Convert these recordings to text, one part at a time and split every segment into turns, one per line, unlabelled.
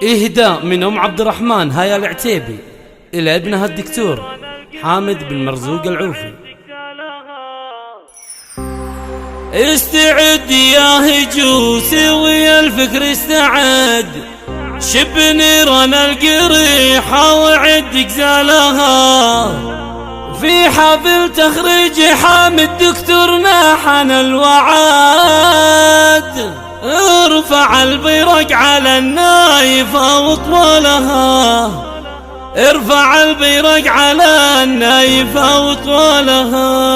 إهداء من أم عبد الرحمن هيا العتيبي إلى ابنها الدكتور حامد بن مرزوق العوفي.
استعد يا هجوسي ويا الفكر استعد، شب نيران القريحة وعد قزالها، في حفل تخريج حامد دكتورنا حان الوعد، ارفع البيرق على النايفة وطولها، ارفع البيرق على النايفة وطولها.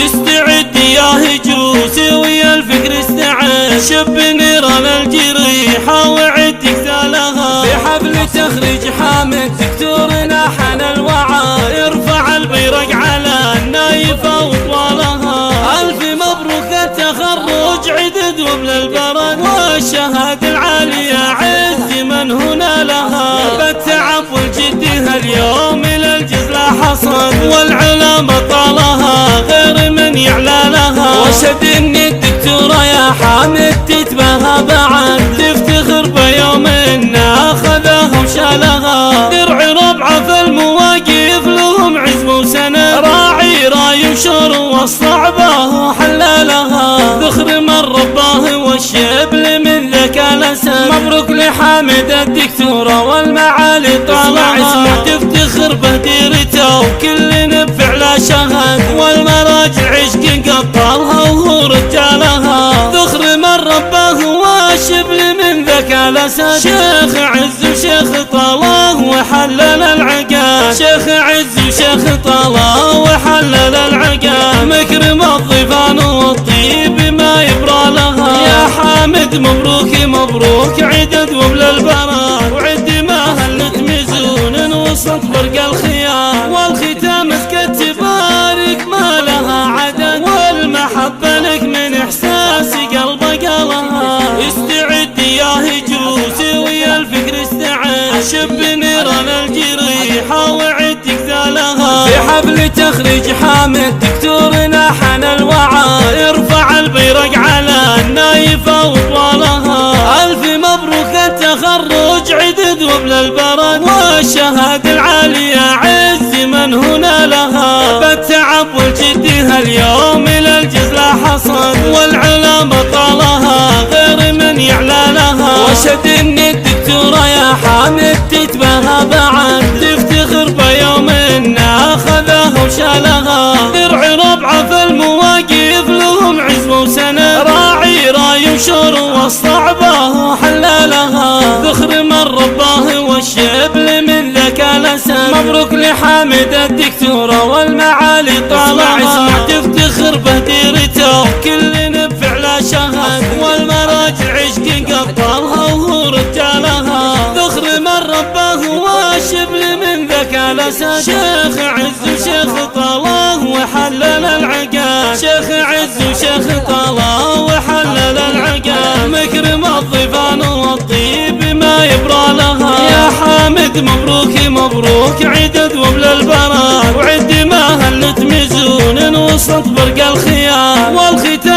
استعد يا هجوسي ويا الفكر استعد، شب نيران الجريحة وعد قتالها، في حفل تخريج حامد دكتورنا حان الوعد، ارفع البيرق على النايفة وطوالها. ألف مبروك التخرج عدد وبل البرد، والشهادة العالية عز من هنا لها، بالتعب والجد هاليوم إلى الجزل حصد، والعلامة طالها غير من يعلى لها، وشد ان الدكتورة يا حامد تتباهى بعد، تفتخر بيوم انها اخذها وشالها، درع ربعة في المواقف لهم عزم وسند، راعي راي وشر والصعبة وحلالها، ذخر من رباه والشبل من ذاك الاسد، مبروك لحامد الدكتورة والمعالي طالها، اسمع تفتخر بهديرته وكل نبع لا شهد، والمراجع عشق قطالها وهو رجالها، ذخر من رباه والشبل من ذاك الاسد، شيخ عز وشيخ طالاه وحلل العقاد، شيخ عز وشيخ طالاه وحلل العقاد، مكرم الضيفان والطيب ما يبرى لها، يا حامد مبروك مبروك عدد وبل البراد، وعد ما هلت ميزون وسط برق الخيار، والختام اسكت تبارك ما لها عدد، والمحبة لك من احساسي قلبك لها. استعد يا هجوسي ويا الفكر استعد، شب نيران الجريحة وعد قتالها، في حفل تخريج حامد دكتورنا حان الوعد، ارفع البيرق على النايفة وطوالها. ألف مبروك التخرج عدد وبل البرد، والشهادة العالية عز من هنا لها، بالتعب والجد هاليوم إلى الجزل حصد، والعلامة طالها غير من يعلى لها، وشد ان الدكتورة يا حامد تتباهى بعد، تفتخر بيوم انها اخذها وشالها، درع ربعة في المواقف لهم عزم وسند، راعي راي وشر والصعبة وحلالها، ذخر من رباه والشبل من ذاك الاسد، مبروك لحامد الدكتورة والمعالي طالها، اسمع تفتخر بهديرته وكل نبع لا شهد، والمراجع عشق قطالها وهو رجالها، ذخر من رباه والشبل من ذاك الاسد، شيخ عز وشيخ طالاه وحلل العقاد، شيخ عز وشيخ طالاه وحلل العقاد، مكرم الضيفان والطيب ما يبرى لها، يا حامد مبروك مبروك عدد وبل البراد، وعد ما هلت ميزون وسط برق الخيار، والختام